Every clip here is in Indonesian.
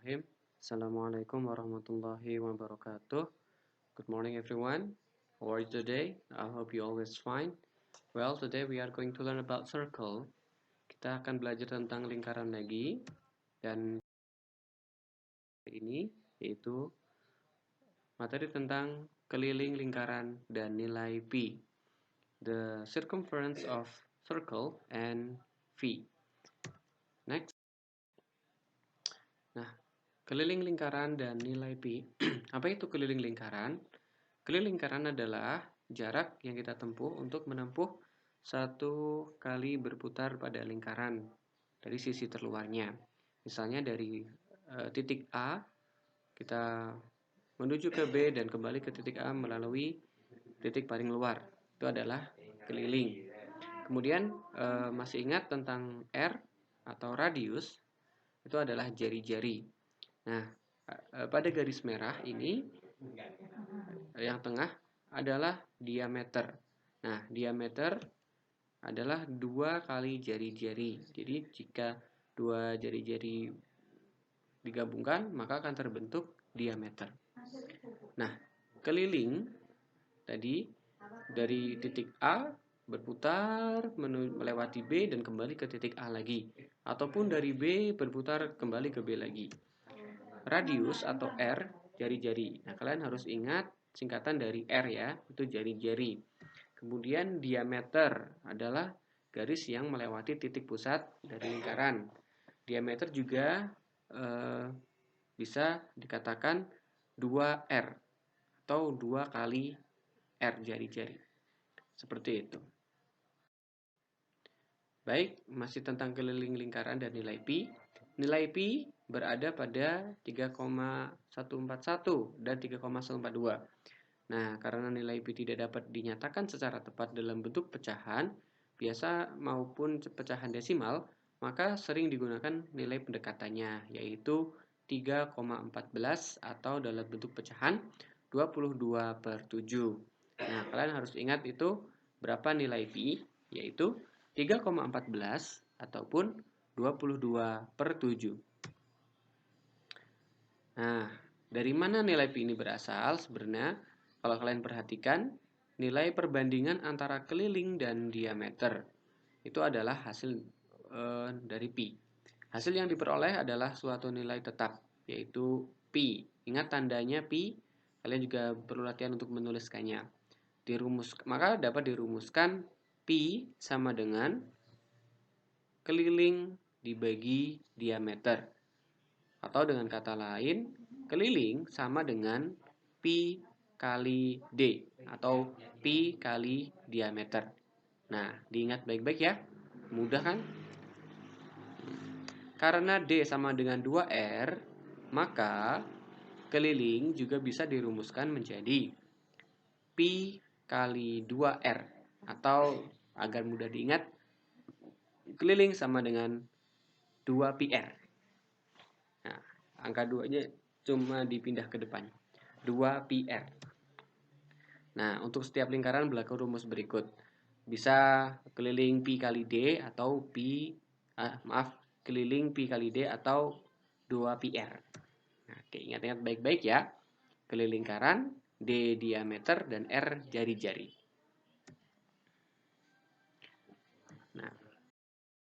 Bismillahirrahmanirrahim. Assalamualaikum warahmatullahi wabarakatuh. Good morning, everyone. How are you today? I hope you always fine. Well, today we are going to learn about circle. Kita akan belajar tentang lingkaran lagi, dan ini yaitu materi tentang keliling lingkaran dan nilai pi. The circumference of circle and phi. Next. Nah, keliling lingkaran dan nilai pi. Apa itu keliling lingkaran? Keliling lingkaran adalah jarak yang kita tempuh untuk menempuh satu kali berputar pada lingkaran dari sisi terluarnya. Misalnya dari titik A kita menuju ke B dan kembali ke titik A melalui titik paling luar. Itu adalah keliling. Kemudian masih ingat tentang R atau radius? Itu adalah jari-jari. Nah, pada garis merah ini yang tengah adalah diameter. Nah, diameter adalah 2 kali jari-jari. Jadi jika 2 jari-jari digabungkan, maka akan terbentuk diameter. Nah, keliling tadi dari titik A berputar melewati B dan kembali ke titik A lagi, ataupun dari B berputar kembali ke B lagi. Radius atau R, jari-jari. Nah, kalian harus ingat singkatan dari R ya, itu jari-jari. Kemudian diameter adalah garis yang melewati titik pusat dari lingkaran. Diameter juga bisa dikatakan 2R atau 2 kali R jari-jari. Seperti itu. Baik, masih tentang keliling lingkaran dan nilai pi. Nilai pi berada pada 3,141 dan 3,142. Nah, karena nilai pi tidak dapat dinyatakan secara tepat dalam bentuk pecahan biasa maupun pecahan desimal, maka sering digunakan nilai pendekatannya, yaitu 3,14 atau dalam bentuk pecahan 22/7. Nah, kalian harus ingat itu berapa nilai pi, yaitu 3,14 ataupun 22/7. Nah, dari mana nilai pi ini berasal? Sebenarnya, kalau kalian perhatikan, nilai perbandingan antara keliling dan diameter itu adalah hasil dari pi. Hasil yang diperoleh adalah suatu nilai tetap, yaitu pi. Ingat tandanya pi, kalian juga perlu latihan untuk menuliskannya. Maka dapat dirumuskan pi sama dengan keliling dibagi diameter. Atau dengan kata lain, keliling sama dengan pi kali d atau pi kali diameter. Nah, diingat baik-baik ya. Mudah kan? Karena d sama dengan 2r, maka keliling juga bisa dirumuskan menjadi pi kali 2r, atau agar mudah diingat, keliling sama dengan 2πr. Nah, angka 2-nya cuma dipindah ke depan. 2πr. Nah, untuk setiap lingkaran berlaku rumus berikut. Bisa keliling pi kali d atau keliling pi kali d atau 2πr. Nah, oke, ingat-ingat baik-baik ya. Keliling lingkaran, d diameter, dan r jari-jari. Nah,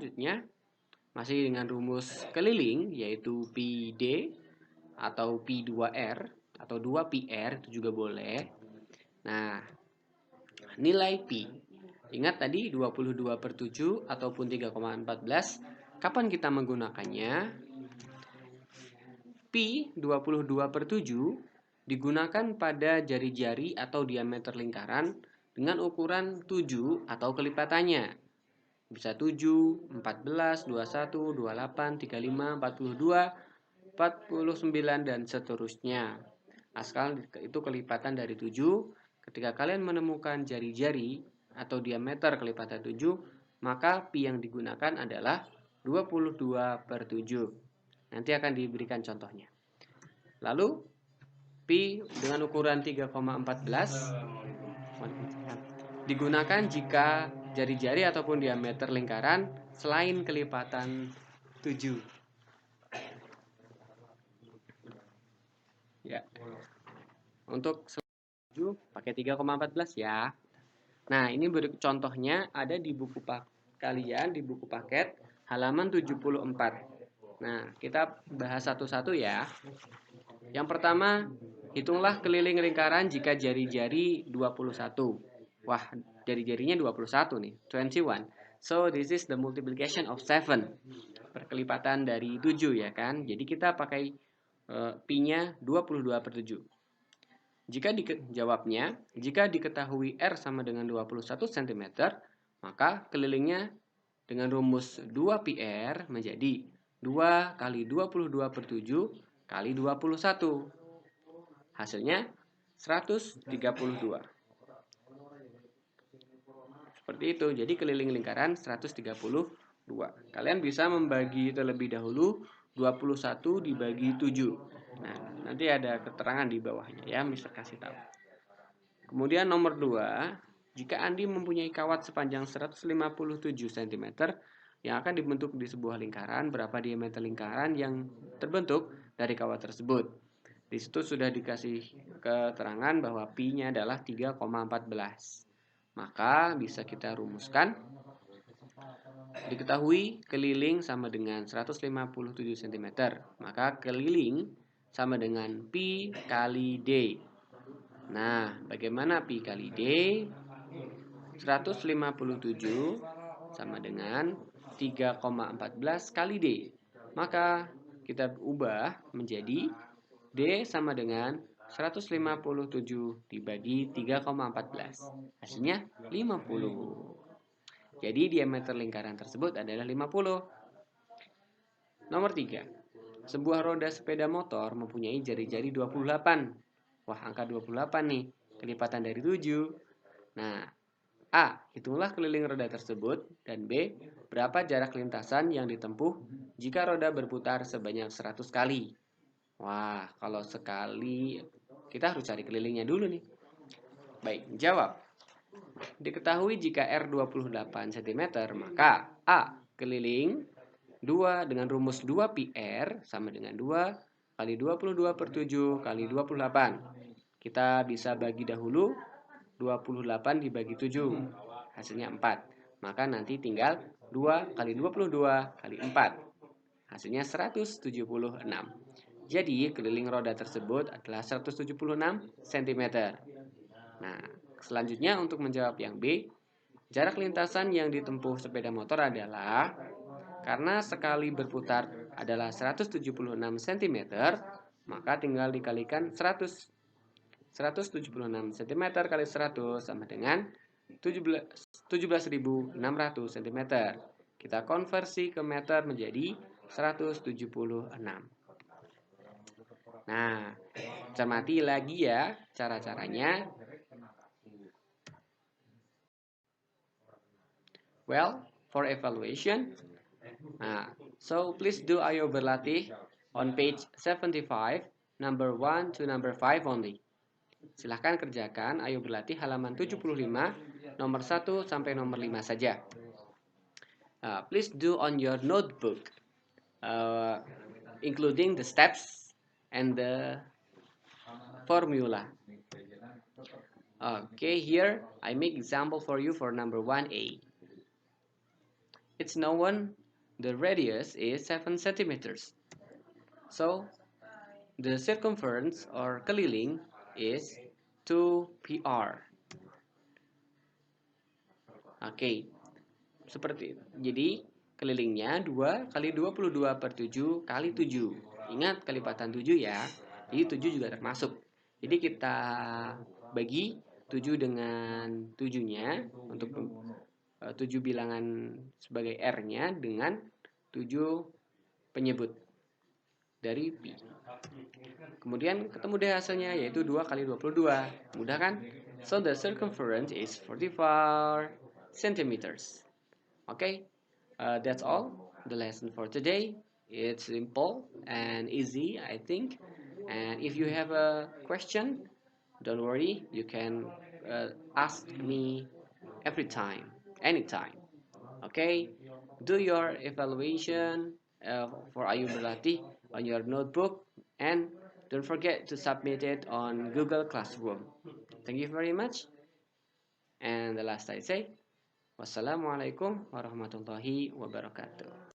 selanjutnya masih dengan rumus keliling, yaitu pi d atau pi 2r atau 2πr, itu juga boleh. Nah, nilai pi, ingat tadi 22/7 ataupun 3,14. Kapan kita menggunakannya? Pi 22/7 digunakan pada jari-jari atau diameter lingkaran dengan ukuran 7 atau kelipatannya. Bisa 7, 14, 21, 28, 35, 42, 49, dan seterusnya. Asal itu kelipatan dari 7. Ketika kalian menemukan jari-jari atau diameter kelipatan 7, maka pi yang digunakan adalah 22/7. Nanti akan diberikan contohnya. Lalu pi dengan ukuran 3,14 digunakan jika jari-jari ataupun diameter lingkaran selain kelipatan 7. Untuk 7 pakai 3,14 ya. Nah, ini contohnya ada di buku kalian, di buku paket halaman 74. Nah, kita bahas satu-satu ya. Yang pertama, hitunglah keliling lingkaran jika jari-jari 21. Wah, jari-jarinya 21 nih, 21. So, this is the multiplication of 7. Perkelipatan dari 7 ya kan. Jadi kita pakai pi-nya 22/7. Jika diketahui R sama dengan 21 cm, maka kelilingnya dengan rumus 2πr menjadi 2 kali 22/7 kali 21. Hasilnya 132. Seperti itu. Jadi keliling lingkaran 132. Kalian bisa membagi terlebih dahulu 21 dibagi 7. Nah, nanti ada keterangan di bawahnya ya, Mister kasih tahu. Kemudian nomor 2, jika Andi mempunyai kawat sepanjang 157 cm yang akan dibentuk di sebuah lingkaran, berapa diameter lingkaran yang terbentuk dari kawat tersebut? Di situ sudah dikasih keterangan bahwa pi-nya adalah 3,14. Maka bisa kita rumuskan. Diketahui keliling sama dengan 157 cm. Maka keliling sama dengan pi kali d. Nah, bagaimana pi kali d? 157 sama dengan 3,14 kali d. Maka kita ubah menjadi d sama dengan 157 dibagi 3,14. Hasilnya 50. Jadi diameter lingkaran tersebut adalah 50. Nomor 3. Sebuah roda sepeda motor mempunyai jari-jari 28. Wah, angka 28 nih. Kelipatan dari 7. Nah, A. Hitunglah keliling roda tersebut. Dan B. Berapa jarak lintasan yang ditempuh jika roda berputar sebanyak 100 kali. Wah, kalau sekali kita harus cari kelilingnya dulu nih. Baik, jawab. Diketahui jika R 28 cm, maka A. Keliling 2 dengan rumus 2πr sama dengan 2 kali 22/7 kali 28. Kita bisa bagi dahulu 28 dibagi 7. Hasilnya 4. Maka nanti tinggal 2 kali 22 kali 4. Hasilnya 176. Jadi keliling roda tersebut adalah 176 cm. Nah, selanjutnya untuk menjawab yang B, jarak lintasan yang ditempuh sepeda motor adalah, karena sekali berputar adalah 176 cm, maka tinggal dikalikan 100. 176 cm kali 100 sama dengan 17.600 cm. Kita konversi ke meter menjadi 176. Nah, cermati lagi ya cara-caranya. Well, for evaluation, so please do ayo berlatih on page 75, number 1 to number 5 only. Silahkan kerjakan ayo berlatih halaman 75, nomor 1 sampai nomor 5 saja. Please do on your notebook, including the steps and the formula. Okay, here I make example for you for number 1A. It's known the radius is 7 centimeters. So the circumference or keliling is 2πr. Oke, seperti itu. Jadi kelilingnya 2 kali 22/7 kali 7. Ingat kelipatan 7 ya. Jadi 7 juga termasuk. Jadi kita bagi 7 dengan 7-nya untuk 7 bilangan sebagai R-nya dengan 7 penyebut dari pi. Kemudian ketemu deh hasilnya, yaitu 2 kali 22. Mudah kan? So the circumference is 44 centimeters. Okay, that's all the lesson for today. It's simple and easy, I think. And if you have a question, don't worry, you can ask me every time, anytime. Okay, do your evaluation for Ayu Berlatih on your notebook and Don't forget to submit it on Google Classroom. Thank you very much. And the last I say, wassalamualaikum warahmatullahi wabarakatuh.